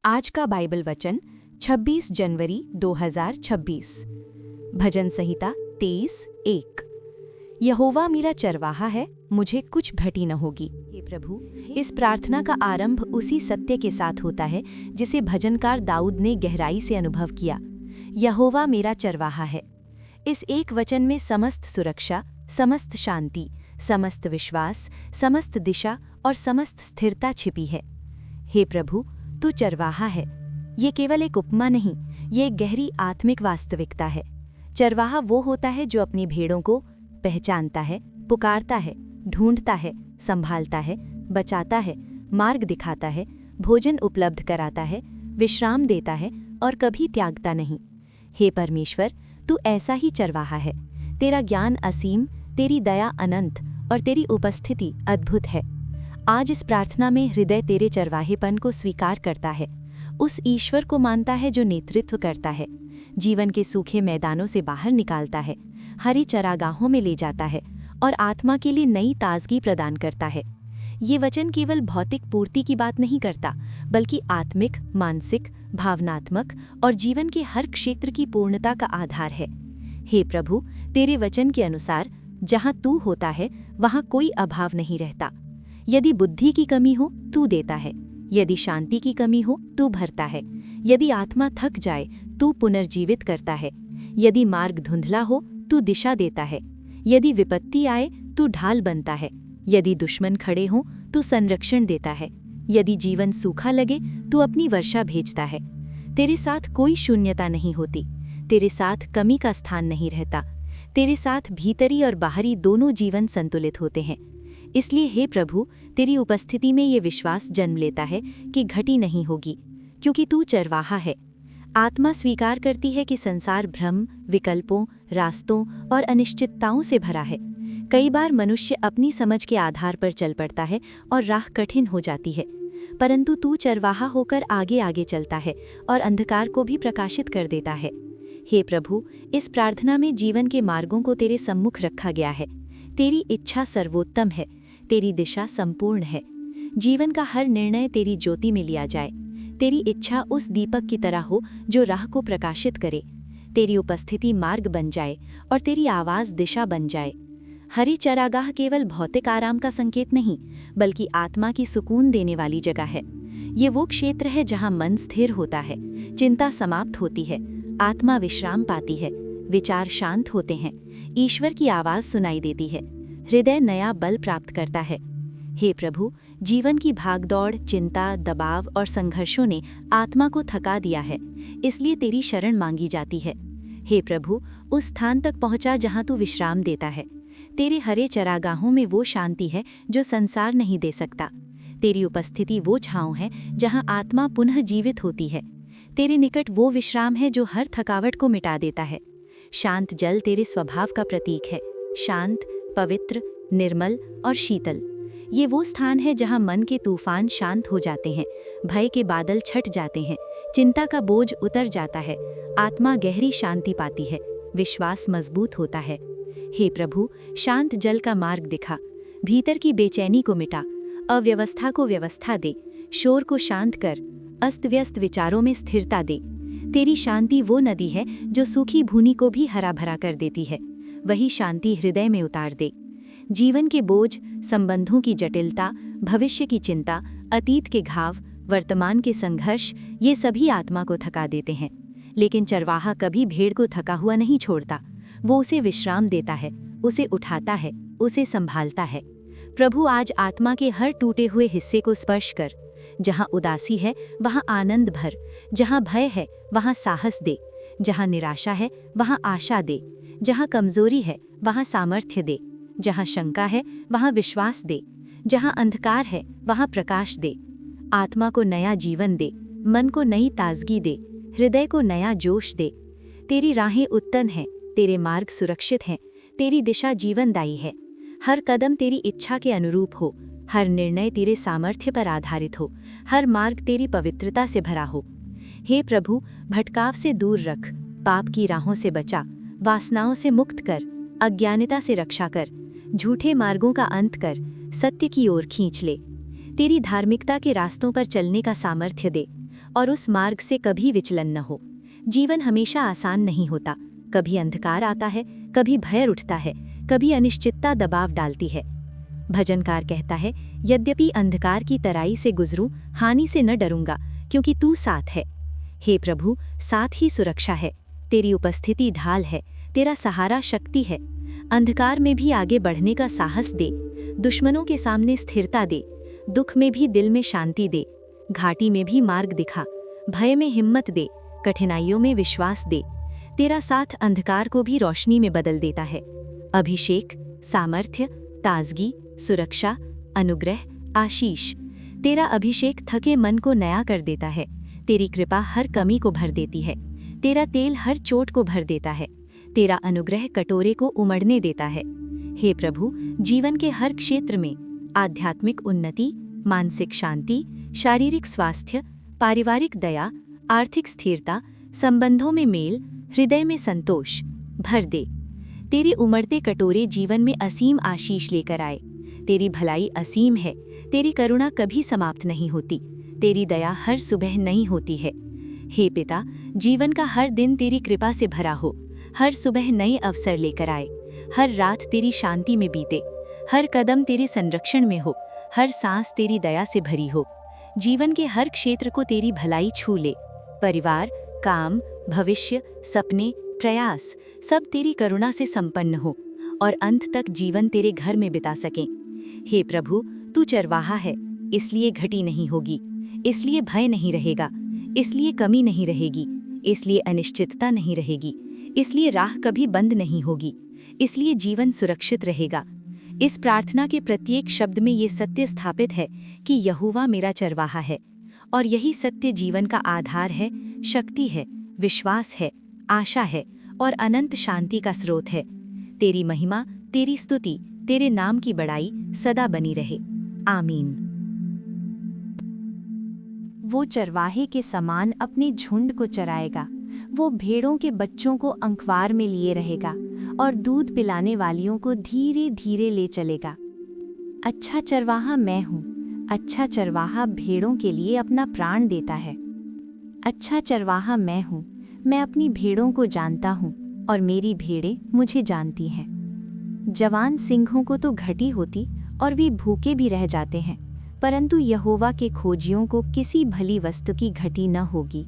आज का बाइबल वचन 26 जनवरी 2026। भजन संहिता 23:1। यहोवा मेरा चरवाहा है, मुझे कुछ घटी न होगी। हे प्रभु, इस प्रार्थना का आरंभ उसी सत्य के साथ होता है जिसे भजनकार दाऊद ने गहराई से अनुभव किया। यहोवा मेरा चरवाहा है। इस एक वचन में समस्त सुरक्षा, समस्त शांति, समस्त विश्वास, समस्त दिशा और समस्त स्थिरता छिपी है। हे प्रभु, तू चरवाहा है। ये केवल एक उपमा नहीं, ये एक गहरी आत्मिक वास्तविकता है। चरवाहा वो होता है जो अपनी भेड़ों को पहचानता है, पुकारता है, ढूंढता है, संभालता है, बचाता है, मार्ग दिखाता है, भोजन उपलब्ध कराता है, विश्राम देता है और कभी त्यागता नहीं। हे परमेश्वर, तू ऐसा ही चरवाहा है। तेरा ज्ञान असीम, तेरी दया अनंत और तेरी उपस्थिति अद्भुत है। आज इस प्रार्थना में हृदय तेरे चरवाहेपन को स्वीकार करता है, उस ईश्वर को मानता है जो नेतृत्व करता है, जीवन के सूखे मैदानों से बाहर निकालता है, हरी चरागाहों में ले जाता है और आत्मा के लिए नई ताजगी प्रदान करता है। ये वचन केवल भौतिक पूर्ति की बात नहीं करता, बल्कि आत्मिक, मानसिक, भावनात्मक और जीवन के हर क्षेत्र की पूर्णता का आधार है। हे प्रभु, तेरे वचन के अनुसार जहाँ तू होता है वहाँ कोई अभाव नहीं रहता। यदि बुद्धि की कमी हो, तू देता है। यदि शांति की कमी हो, तू भरता है। यदि आत्मा थक जाए, तू पुनर्जीवित करता है। यदि मार्ग धुंधला हो, तू दिशा देता है। यदि विपत्ति आए, तू ढाल बनता है। यदि दुश्मन खड़े हों, तू संरक्षण देता है। यदि जीवन सूखा लगे, तू अपनी वर्षा भेजता है। तेरे साथ कोई शून्यता नहीं होती, तेरे साथ कमी का स्थान नहीं रहता। तेरे साथ भीतरी और बाहरी दोनों जीवन संतुलित होते हैं। इसलिए हे प्रभु, तेरी उपस्थिति में ये विश्वास जन्म लेता है कि घटी नहीं होगी, क्योंकि तू चरवाहा है। आत्मा स्वीकार करती है कि संसार भ्रम, विकल्पों, रास्तों और अनिश्चितताओं से भरा है। कई बार मनुष्य अपनी समझ के आधार पर चल पड़ता है और राह कठिन हो जाती है, परंतु तू चरवाहा होकर आगे आगे चलता है और अंधकार को भी प्रकाशित कर देता है। हे प्रभु, इस प्रार्थना में जीवन के मार्गों को तेरे सम्मुख रखा गया है। तेरी इच्छा सर्वोत्तम है, तेरी दिशा संपूर्ण है। जीवन का हर निर्णय तेरी ज्योति में लिया जाए। तेरी इच्छा उस दीपक की तरह हो जो राह को प्रकाशित करे। तेरी उपस्थिति मार्ग बन जाए और तेरी आवाज़ दिशा बन जाए। हरी चरागाह केवल भौतिक आराम का संकेत नहीं, बल्कि आत्मा की सुकून देने वाली जगह है। ये वो क्षेत्र है जहाँ मन स्थिर होता है, चिंता समाप्त होती है, आत्मा विश्राम पाती है, विचार शांत होते हैं, ईश्वर की आवाज़ सुनाई देती है, हृदय नया बल प्राप्त करता है। हे प्रभु, जीवन की भागदौड़, चिंता, दबाव और संघर्षों ने आत्मा को थका दिया है, इसलिए तेरी शरण मांगी जाती है। हे प्रभु, उस स्थान तक पहुंचा जहां तू विश्राम देता है। तेरे हरे चरागाहों में वो शांति है जो संसार नहीं दे सकता। तेरी उपस्थिति वो छाँव है जहां आत्मा पुनः जीवित होती है। तेरे निकट वो विश्राम है जो हर थकावट को मिटा देता है। शांत जल तेरे स्वभाव का प्रतीक है, शांत, पवित्र, निर्मल और शीतल। ये वो स्थान है जहां मन के तूफान शांत हो जाते हैं, भय के बादल छट जाते हैं, चिंता का बोझ उतर जाता है, आत्मा गहरी शांति पाती है, विश्वास मजबूत होता है। हे प्रभु, शांत जल का मार्ग दिखा, भीतर की बेचैनी को मिटा, अव्यवस्था को व्यवस्था दे, शोर को शांत कर, अस्त व्यस्त विचारों में स्थिरता दे। तेरी शांति वो नदी है जो सूखी भूमि को भी हरा भरा कर देती है। वही शांति हृदय में उतार दे। जीवन के बोझ, संबंधों की जटिलता, भविष्य की चिंता, अतीत के घाव, वर्तमान के संघर्ष, ये सभी आत्मा को थका देते हैं। लेकिन चरवाहा कभी भेड़ को थका हुआ नहीं छोड़ता। वो उसे विश्राम देता है, उसे उठाता है, उसे संभालता है। प्रभु, आज आत्मा के हर टूटे हुए हिस्से को स्पर्श कर। जहाँ उदासी है वहाँ आनंद भर, जहाँ भय है वहाँ साहस दे, जहाँ निराशा है वहाँ आशा दे, जहाँ कमजोरी है वहाँ सामर्थ्य दे, जहाँ शंका है वहाँ विश्वास दे, जहाँ अंधकार है वहाँ प्रकाश दे। आत्मा को नया जीवन दे, मन को नई ताजगी दे, हृदय को नया जोश दे। तेरी राहें उत्तम हैं, तेरे मार्ग सुरक्षित हैं, तेरी दिशा जीवनदायी है। हर कदम तेरी इच्छा के अनुरूप हो, हर निर्णय तेरे सामर्थ्य पर आधारित हो, हर मार्ग तेरी पवित्रता से भरा हो। हे प्रभु, भटकाव से दूर रख, पाप की राहों से बचा, वासनाओं से मुक्त कर, अज्ञानता से रक्षा कर, झूठे मार्गों का अंत कर, सत्य की ओर खींच ले। तेरी धार्मिकता के रास्तों पर चलने का सामर्थ्य दे और उस मार्ग से कभी विचलन न हो। जीवन हमेशा आसान नहीं होता, कभी अंधकार आता है, कभी भय उठता है, कभी अनिश्चितता दबाव डालती है। भजनकार कहता है, यद्यपि अंधकार की तराई से गुजरूं, हानि से न डरूंगा, क्योंकि तू साथ है। हे प्रभु, साथ ही सुरक्षा है, तेरी उपस्थिति ढाल है, तेरा सहारा शक्ति है। अंधकार में भी आगे बढ़ने का साहस दे, दुश्मनों के सामने स्थिरता दे, दुख में भी दिल में शांति दे, घाटी में भी मार्ग दिखा, भय में हिम्मत दे, कठिनाइयों में विश्वास दे। तेरा साथ अंधकार को भी रोशनी में बदल देता है। अभिषेक, सामर्थ्य, ताजगी, सुरक्षा, अनुग्रह, आशीष। तेरा अभिषेक थके मन को नया कर देता है, तेरी कृपा हर कमी को भर देती है, तेरा तेल हर चोट को भर देता है, तेरा अनुग्रह कटोरे को उमड़ने देता है। हे प्रभु, जीवन के हर क्षेत्र में आध्यात्मिक उन्नति, मानसिक शांति, शारीरिक स्वास्थ्य, पारिवारिक दया, आर्थिक स्थिरता, संबंधों में मेल, हृदय में संतोष भर दे। तेरे उमड़ते कटोरे जीवन में असीम आशीष लेकर आए। तेरी भलाई असीम है, तेरी करुणा कभी समाप्त नहीं होती, तेरी दया हर सुबह नई होती है। हे पिता, जीवन का हर दिन तेरी कृपा से भरा हो, हर सुबह नए अवसर लेकर आए, हर रात तेरी शांति में बीते, हर कदम तेरे संरक्षण में हो, हर सांस तेरी दया से भरी हो। जीवन के हर क्षेत्र को तेरी भलाई छू ले। परिवार, काम, भविष्य, सपने, प्रयास सब तेरी करुणा से संपन्न हो और अंत तक जीवन तेरे घर में बिता सकें। हे प्रभु, तू चरवाहा है, इसलिए घटी नहीं होगी, इसलिए भय नहीं रहेगा, इसलिए कमी नहीं रहेगी, इसलिए अनिश्चितता नहीं रहेगी, इसलिए राह कभी बंद नहीं होगी, इसलिए जीवन सुरक्षित रहेगा। इस प्रार्थना के प्रत्येक शब्द में ये सत्य स्थापित है कि यहोवा मेरा चरवाहा है, और यही सत्य जीवन का आधार है, शक्ति है, विश्वास है, आशा है और अनंत शांति का स्रोत है। तेरी महिमा, तेरी स्तुति, तेरे नाम की बड़ाई सदा बनी रहे। आमीन। वो चरवाहे के समान अपने झुंड को चराएगा, वो भेड़ों के बच्चों को अंकवार में लिए रहेगा और दूध पिलाने वालियों को धीरे धीरे ले चलेगा। अच्छा चरवाहा मैं हूँ, अच्छा चरवाहा भेड़ों के लिए अपना प्राण देता है। अच्छा चरवाहा मैं हूँ, मैं अपनी भेड़ों को जानता हूँ और मेरी भेड़ें मुझे जानती हैं। जवान सिंहों को तो घटी होती और वे भूखे भी रह जाते हैं, परंतु यहोवा के खोजियों को किसी भली वस्तु की घटी न होगी।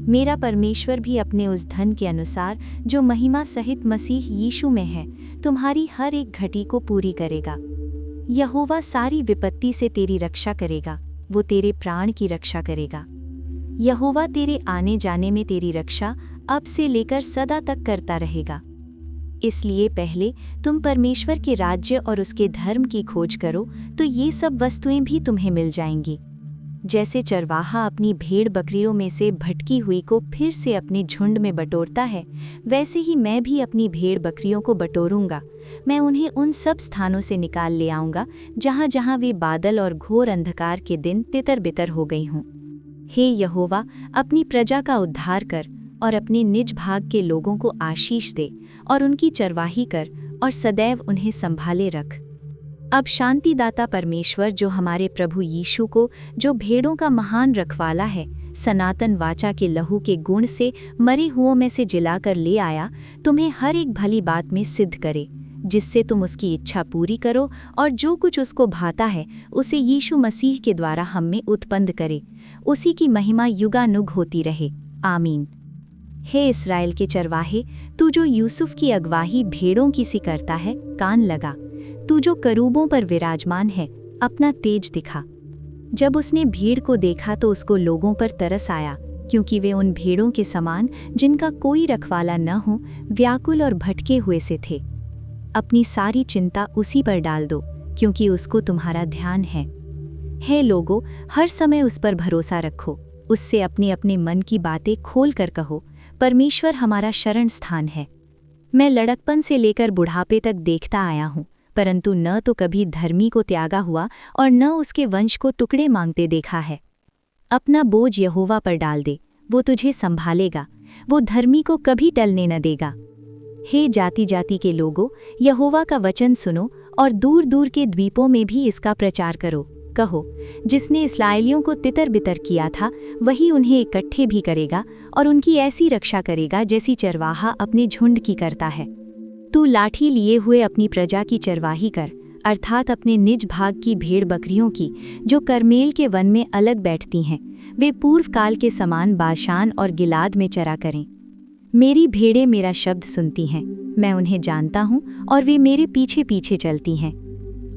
मेरा परमेश्वर भी अपने उस धन के अनुसार जो महिमा सहित मसीह यीशु में है, तुम्हारी हर एक घटी को पूरी करेगा। यहोवा सारी विपत्ति से तेरी रक्षा करेगा, वो तेरे प्राण की रक्षा करेगा। यहोवा तेरे आने जाने में तेरी रक्षा अब से लेकर सदा तक करता रहेगा। इसलिए पहले तुम परमेश्वर के राज्य और उसके धर्म की खोज करो, तो ये सब वस्तुएं भी तुम्हें मिल जाएंगी। जैसे चरवाहा अपनी भेड़ बकरियों में से भटकी हुई को फिर से अपने झुंड में बटोरता है, वैसे ही मैं भी अपनी भेड़ बकरियों को बटोरूंगा। मैं उन्हें उन सब स्थानों से निकाल ले आऊंगा जहां जहां वे बादल और घोर अंधकार के दिन तितर बितर हो गई हूं। हे यहोवा, अपनी प्रजा का उद्धार कर और अपने निज भाग के लोगों को आशीष दे और उनकी चरवाही कर और सदैव उन्हें संभाले रख। अब शांतिदाता परमेश्वर, जो हमारे प्रभु यीशु को, जो भेड़ों का महान रखवाला है, सनातन वाचा के लहू के गुण से मरे हुओं में से जिलाकर ले आया, तुम्हें हर एक भली बात में सिद्ध करे, जिससे तुम उसकी इच्छा पूरी करो और जो कुछ उसको भाता है उसे यीशु मसीह के द्वारा हम में उत्पन्न करे। उसी की महिमा युगानुग होती रहे। आमीन। हे इस्राएल के चरवाहे, तू जो यूसुफ की अगवाही भेड़ों की सी करता है, कान लगा। तू जो करूबों पर विराजमान है, अपना तेज दिखा। जब उसने भीड़ को देखा तो उसको लोगों पर तरस आया, क्योंकि वे उन भेड़ों के समान जिनका कोई रखवाला न हो, व्याकुल और भटके हुए से थे। अपनी सारी चिंता उसी पर डाल दो, क्योंकि उसको तुम्हारा ध्यान है। हे लोगों, हर समय उस पर भरोसा रखो, उससे अपने अपने मन की बातें खोल कर कहो, परमेश्वर हमारा शरण स्थान है। मैं लड़कपन से लेकर बुढ़ापे तक देखता आया हूँ, परंतु न तो कभी धर्मी को त्यागा हुआ और न उसके वंश को टुकड़े मांगते देखा है। अपना बोझ यहोवा पर डाल दे, वो तुझे संभालेगा, वो धर्मी को कभी टलने न देगा। हे जाति जाति के लोगों, यहोवा का वचन सुनो और दूर दूर के द्वीपों में भी इसका प्रचार करो। कहो, जिसने इस्राएलियों को तितर बितर किया था वही उन्हें इकट्ठे भी करेगा और उनकी ऐसी रक्षा करेगा जैसी चरवाहा अपने झुंड की करता है। तू लाठी लिए हुए अपनी प्रजा की चरवाही कर, अर्थात अपने निज भाग की भेड़ बकरियों की, जो करमेल के वन में अलग बैठती हैं। वे पूर्व काल के समान बाशान और गिलाद में चरा करें। मेरी भेड़ें मेरा शब्द सुनती हैं, मैं उन्हें जानता हूँ और वे मेरे पीछे पीछे चलती हैं।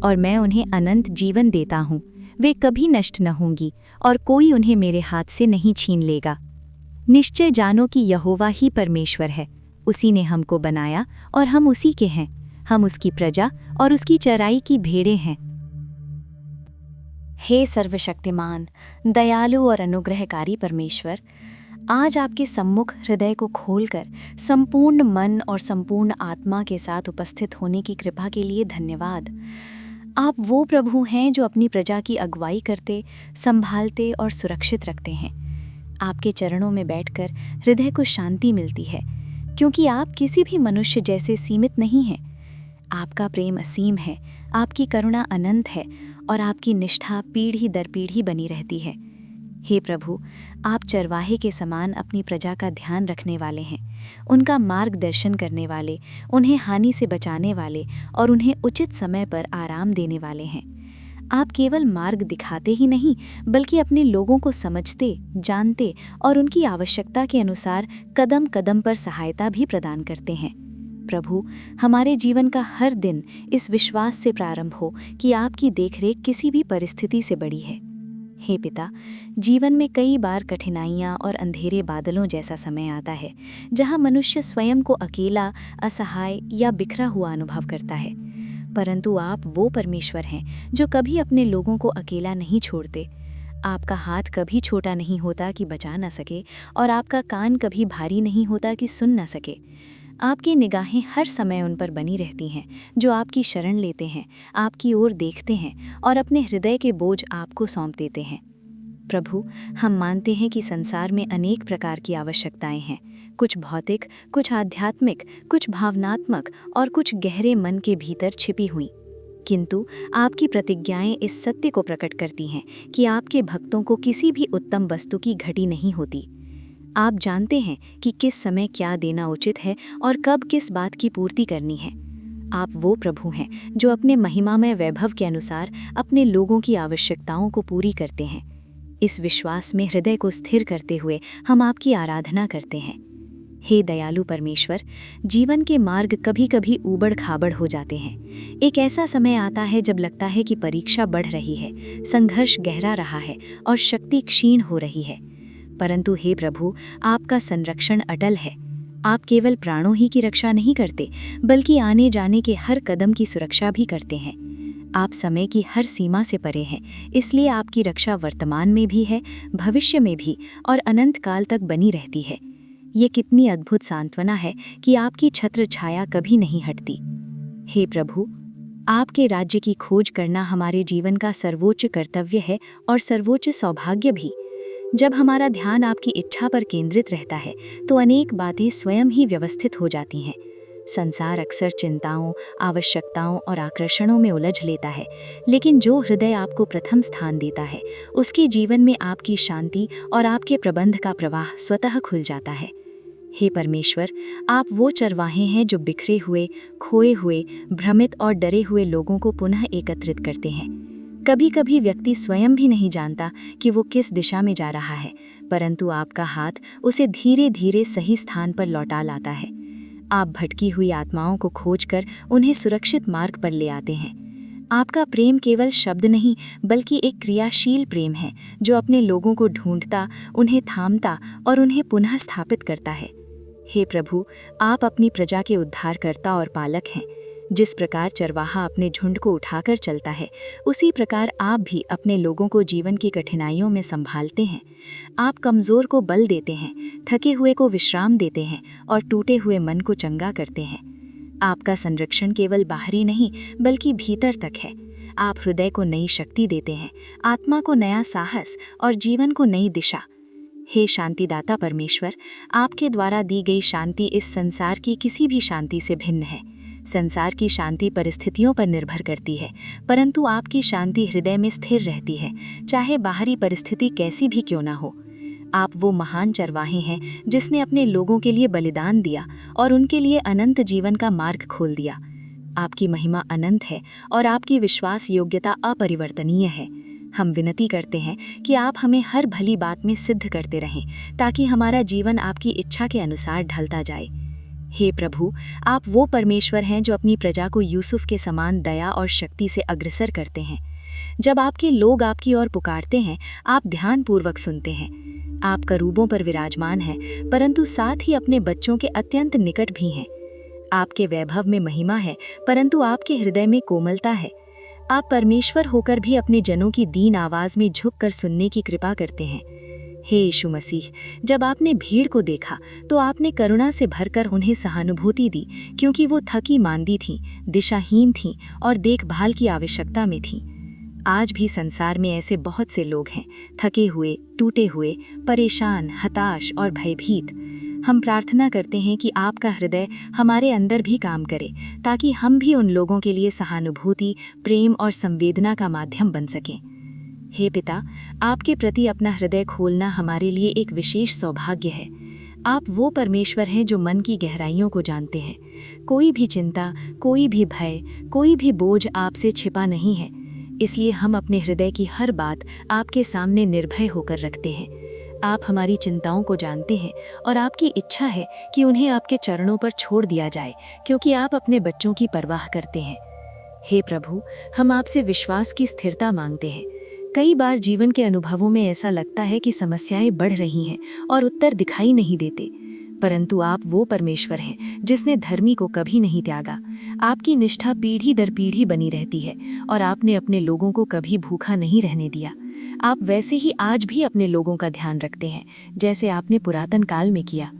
और मैं उन्हें अनंत जीवन देता हूँ, वे कभी नष्ट न होंगी और कोई उन्हें मेरे हाथ से नहीं छीन लेगा। निश्चय जानो कि यहोवा ही परमेश्वर है, उसी ने हमको बनाया और हम उसी के हैं। हम उसकी प्रजा और उसकी चराई की भेड़ें हैं। हे सर्वशक्तिमान, दयालु और अनुग्रहकारी परमेश्वर, आज आपके सम्मुख हृदय को खोलकर संपूर्ण मन और संपूर्ण आत्मा के साथ उपस्थित होने की कृपा के लिए धन्यवाद। आप वो प्रभु हैं जो अपनी प्रजा की अगुवाई करते, संभालते और सुरक्षित रखते हैं। आपके चरणों में बैठकर हृदय को शांति मिलती है, क्योंकि आप किसी भी मनुष्य जैसे सीमित नहीं हैं। आपका प्रेम असीम है, आपकी करुणा अनंत है और आपकी निष्ठा पीढ़ी दर पीढ़ी बनी रहती है। हे प्रभु, आप चरवाहे के समान अपनी प्रजा का ध्यान रखने वाले हैं, उनका मार्गदर्शन करने वाले, उन्हें हानि से बचाने वाले और उन्हें उचित समय पर आराम देने वाले हैं। आप केवल मार्ग दिखाते ही नहीं, बल्कि अपने लोगों को समझते, जानते और उनकी आवश्यकता के अनुसार कदम कदम पर सहायता भी प्रदान करते हैं। प्रभु, हमारे जीवन का हर दिन इस विश्वास से प्रारंभ हो कि आपकी देखरेख किसी भी परिस्थिति से बड़ी है। हे पिता, जीवन में कई बार कठिनाइयाँ और अंधेरे बादलों जैसा समय आता है, जहाँ मनुष्य स्वयं को अकेला, असहाय या बिखरा हुआ अनुभव करता है। परंतु आप वो परमेश्वर हैं जो कभी अपने लोगों को अकेला नहीं छोड़ते। आपका हाथ कभी छोटा नहीं होता कि बचा न सके और आपका कान कभी भारी नहीं होता कि सुन न सके। आपकी निगाहें हर समय उन पर बनी रहती हैं जो आपकी शरण लेते हैं, आपकी ओर देखते हैं और अपने हृदय के बोझ आपको सौंप देते हैं। प्रभु, हम मानते हैं कि संसार में अनेक प्रकार की आवश्यकताएं हैं, कुछ भौतिक, कुछ आध्यात्मिक, कुछ भावनात्मक और कुछ गहरे मन के भीतर छिपी हुई। किंतु आपकी प्रतिज्ञाएं इस सत्य को प्रकट करती हैं कि आपके भक्तों को किसी भी उत्तम वस्तु की घटी नहीं होती। आप जानते हैं कि किस समय क्या देना उचित है और कब किस बात की पूर्ति करनी है। आप वो प्रभु हैं जो अपने महिमामय वैभव के अनुसार अपने लोगों की आवश्यकताओं को पूरी करते हैं। इस विश्वास में हृदय को स्थिर करते हुए हम आपकी आराधना करते हैं। हे दयालु परमेश्वर, जीवन के मार्ग कभी कभी ऊबड़ खाबड़ हो जाते हैं। एक ऐसा समय आता है जब लगता है कि परीक्षा बढ़ रही है, संघर्ष गहरा रहा है और शक्ति क्षीण हो रही है। परंतु हे प्रभु, आपका संरक्षण अटल है। आप केवल प्राणों ही की रक्षा नहीं करते, बल्कि आने जाने के हर कदम की सुरक्षा भी करते हैं। आप समय की हर सीमा से परे हैं, इसलिए आपकी रक्षा वर्तमान में भी है, भविष्य में भी और अनंत काल तक बनी रहती है। ये कितनी अद्भुत सांत्वना है कि आपकी छत्र छाया कभी नहीं हटती। हे प्रभु, आपके राज्य की खोज करना हमारे जीवन का सर्वोच्च कर्तव्य है और सर्वोच्च सौभाग्य भी। जब हमारा ध्यान आपकी इच्छा पर केंद्रित रहता है तो अनेक बातें स्वयं ही व्यवस्थित हो जाती हैं। संसार अक्सर चिंताओं, आवश्यकताओं और आकर्षणों में उलझ लेता है, लेकिन जो हृदय आपको प्रथम स्थान देता है, उसके जीवन में आपकी शांति और आपके प्रबंध का प्रवाह स्वतः खुल जाता है। हे परमेश्वर, आप वो चरवाहे हैं जो बिखरे हुए, खोए हुए, भ्रमित और डरे हुए लोगों को पुनः एकत्रित करते हैं। कभी कभी व्यक्ति स्वयं भी नहीं जानता कि वो किस दिशा में जा रहा है, परंतु आपका हाथ उसे धीरे धीरे सही स्थान पर लौटा लाता है। आप भटकी हुई आत्माओं को खोजकर उन्हें सुरक्षित मार्ग पर ले आते हैं। आपका प्रेम केवल शब्द नहीं, बल्कि एक क्रियाशील प्रेम है जो अपने लोगों को ढूंढता, उन्हें थामता और उन्हें पुनः स्थापित करता है। हे प्रभु, आप अपनी प्रजा के उद्धारकर्ता और पालक हैं। जिस प्रकार चरवाहा अपने झुंड को उठाकर चलता है, उसी प्रकार आप भी अपने लोगों को जीवन की कठिनाइयों में संभालते हैं। आप कमज़ोर को बल देते हैं, थके हुए को विश्राम देते हैं और टूटे हुए मन को चंगा करते हैं। आपका संरक्षण केवल बाहरी नहीं, बल्कि भीतर तक है। आप हृदय को नई शक्ति देते हैं, आत्मा को नया साहस और जीवन को नई दिशा। हे शांतिदाता परमेश्वर, आपके द्वारा दी गई शांति इस संसार की किसी भी शांति से भिन्न है। संसार की शांति परिस्थितियों पर निर्भर करती है, परंतु आपकी शांति हृदय में स्थिर रहती है, चाहे बाहरी परिस्थिति कैसी भी क्यों ना हो। आप वो महान चरवाहे हैं जिसने अपने लोगों के लिए बलिदान दिया और उनके लिए अनंत जीवन का मार्ग खोल दिया। आपकी महिमा अनंत है और आपकी विश्वास योग्यता अपरिवर्तनीय है। हम विनती करते हैं कि आप हमें हर भली बात में सिद्ध करते रहें, ताकि हमारा जीवन आपकी इच्छा के अनुसार ढलता जाए। हे प्रभु, आप वो परमेश्वर हैं जो अपनी प्रजा को यूसुफ के समान दया और शक्ति से अग्रसर करते हैं। जब आपके लोग आपकी ओर पुकारते हैं, आप ध्यानपूर्वक सुनते हैं। आप करूबों पर विराजमान हैं, परंतु साथ ही अपने बच्चों के अत्यंत निकट भी हैं। आपके वैभव में महिमा है, परंतु आपके हृदय में कोमलता है। आप परमेश्वर होकर भी अपने जनों की दीन आवाज में झुककर सुनने की कृपा करते हैं। हे यीशु मसीह, जब आपने भीड़ को देखा तो आपने करुणा से भरकर उन्हें सहानुभूति दी, क्योंकि वो थकी मांदी थीं, दिशाहीन थीं और देखभाल की आवश्यकता में थीं। आज भी संसार में ऐसे बहुत से लोग हैं, थके हुए, टूटे हुए, परेशान, हताश और भयभीत। हम प्रार्थना करते हैं कि आपका हृदय हमारे अंदर भी काम करे, ताकि हम भी उन लोगों के लिए सहानुभूति, प्रेम और संवेदना का माध्यम बन सकें। हे पिता, आपके प्रति अपना हृदय खोलना हमारे लिए एक विशेष सौभाग्य है। आप वो परमेश्वर हैं जो मन की गहराइयों को जानते हैं। कोई भी चिंता, कोई भी भय, कोई भी बोझ आपसे छिपा नहीं है। इसलिए हम अपने हृदय की हर बात आपके सामने निर्भय होकर रखते हैं। आप हमारी चिंताओं को जानते हैं और आपकी इच्छा है कि उन्हें आपके चरणों पर छोड़ दिया जाए, क्योंकि आप अपने बच्चों की परवाह करते हैं। हे प्रभु, हम आपसे विश्वास की स्थिरता मांगते हैं। कई बार जीवन के अनुभवों में ऐसा लगता है कि समस्याएं बढ़ रही हैं और उत्तर दिखाई नहीं देते, परंतु आप वो परमेश्वर हैं जिसने धर्मी को कभी नहीं त्यागा। आपकी निष्ठा पीढ़ी दर पीढ़ी बनी रहती है और आपने अपने लोगों को कभी भूखा नहीं रहने दिया। आप वैसे ही आज भी अपने लोगों का ध्यान रखते हैं, जैसे आपने पुरातन काल में किया।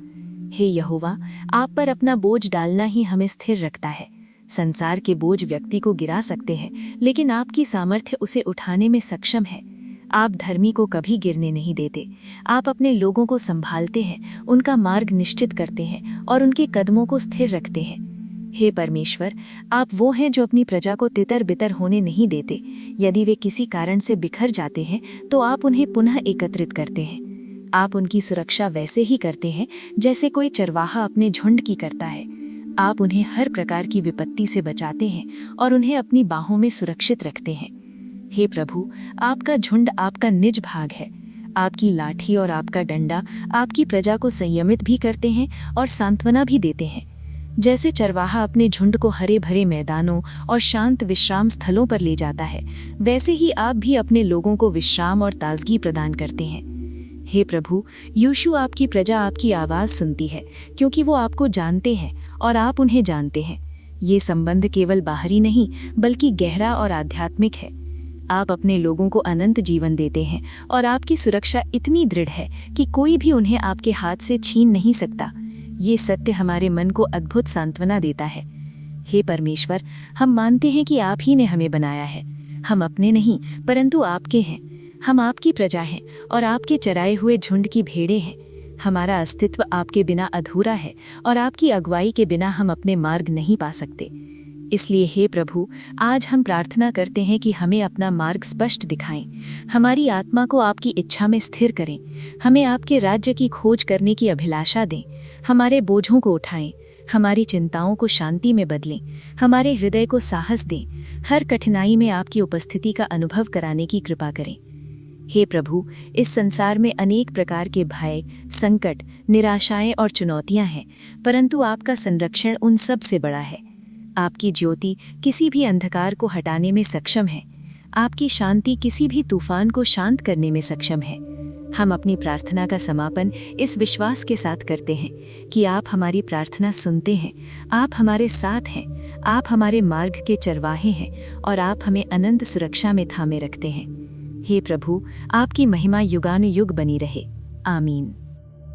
हे यहोवा, आप पर अपना बोझ डालना ही हमें स्थिर रखता है। संसार के बोझ व्यक्ति को गिरा सकते हैं, लेकिन आपकी सामर्थ्य उसे उठाने में सक्षम है। आप धर्मी को कभी गिरने नहीं देते। आप अपने लोगों को संभालते हैं, उनका मार्ग निश्चित करते हैं और उनके कदमों को स्थिर रखते हैं। हे परमेश्वर, आप वो हैं जो अपनी प्रजा को तितर बितर होने नहीं देते। यदि वे किसी कारण से बिखर जाते हैं तो आप उन्हें पुनः एकत्रित करते हैं। आप उनकी सुरक्षा वैसे ही करते हैं जैसे कोई चरवाहा अपने झुंड की करता है। आप उन्हें हर प्रकार की विपत्ति से बचाते हैं और उन्हें अपनी बाहों में सुरक्षित रखते हैं। हे प्रभु, आपका झुंड आपका निज भाग है। आपकी लाठी और आपका डंडा आपकी प्रजा को संयमित भी करते हैं और सांत्वना भी देते हैं। जैसे चरवाहा अपने झुंड को हरे भरे मैदानों और शांत विश्राम स्थलों पर ले जाता है, वैसे ही आप भी अपने लोगों को विश्राम और ताजगी प्रदान करते हैं। हे प्रभु, यीशु, आपकी प्रजा आपकी आवाज़ सुनती है, क्योंकि वो आपको जानते हैं और आप उन्हें जानते हैं। ये संबंध केवल बाहरी नहीं, बल्कि गहरा और आध्यात्मिक है। आप अपने लोगों को अनंत जीवन देते हैं और आपकी सुरक्षा इतनी दृढ़ है कि कोई भी उन्हें आपके हाथ से छीन नहीं सकता। ये सत्य हमारे मन को अद्भुत सांत्वना देता है। हे परमेश्वर, हम मानते हैं कि आप ही ने हमें बनाया है। हम अपने नहीं, परंतु आपके हैं। हम आपकी प्रजा हैं और आपके चराए हुए झुंड की भेड़ें हैं। हमारा अस्तित्व आपके बिना अधूरा है और आपकी अगुवाई के बिना हम अपने मार्ग नहीं पा सकते। इसलिए हे प्रभु, आज हम प्रार्थना करते हैं कि हमें अपना मार्ग स्पष्ट दिखाएं। हमारी आत्मा को आपकी इच्छा में स्थिर करें। हमें आपके राज्य की खोज करने की अभिलाषा दें। हमारे बोझों को उठाएं, हमारी चिंताओं को शांति में बदलें, हमारे हृदय को साहस दें। हर कठिनाई में आपकी उपस्थिति का अनुभव कराने की कृपा करें। हे प्रभु, इस संसार में अनेक प्रकार के भय, संकट, निराशाएं और चुनौतियां हैं, परंतु आपका संरक्षण उन सब से बड़ा है। आपकी ज्योति किसी भी अंधकार को हटाने में सक्षम है। आपकी शांति किसी भी तूफान को शांत करने में सक्षम है। हम अपनी प्रार्थना का समापन इस विश्वास के साथ करते हैं कि आप हमारी प्रार्थना सुनते हैं, आप हमारे साथ हैं, आप हमारे मार्ग के चरवाहे हैं और आप हमें अनंत सुरक्षा में थामे रखते हैं। हे प्रभु, आपकी महिमा युगानुयुग बनी रहे। आमीन।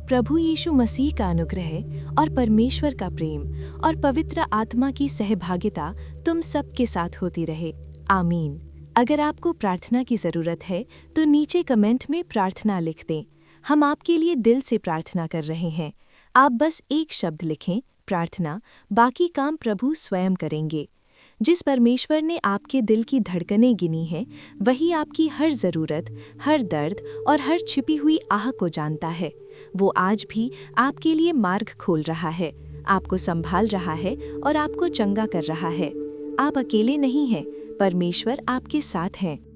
प्रभु यीशु मसीह का अनुग्रह और परमेश्वर का प्रेम और पवित्र आत्मा की सहभागिता तुम सबके साथ होती रहे। आमीन। अगर आपको प्रार्थना की ज़रूरत है तो नीचे कमेंट में प्रार्थना लिख दें। हम आपके लिए दिल से प्रार्थना कर रहे हैं। आप बस एक शब्द लिखें, प्रार्थना, बाकी काम प्रभु स्वयं करेंगे। जिस परमेश्वर ने आपके दिल की धड़कनें गिनी हैं, वही आपकी हर ज़रूरत, हर दर्द और हर छिपी हुई आह को जानता है। वो आज भी आपके लिए मार्ग खोल रहा है, आपको संभाल रहा है और आपको चंगा कर रहा है। आप अकेले नहीं हैं, परमेश्वर आपके साथ हैं।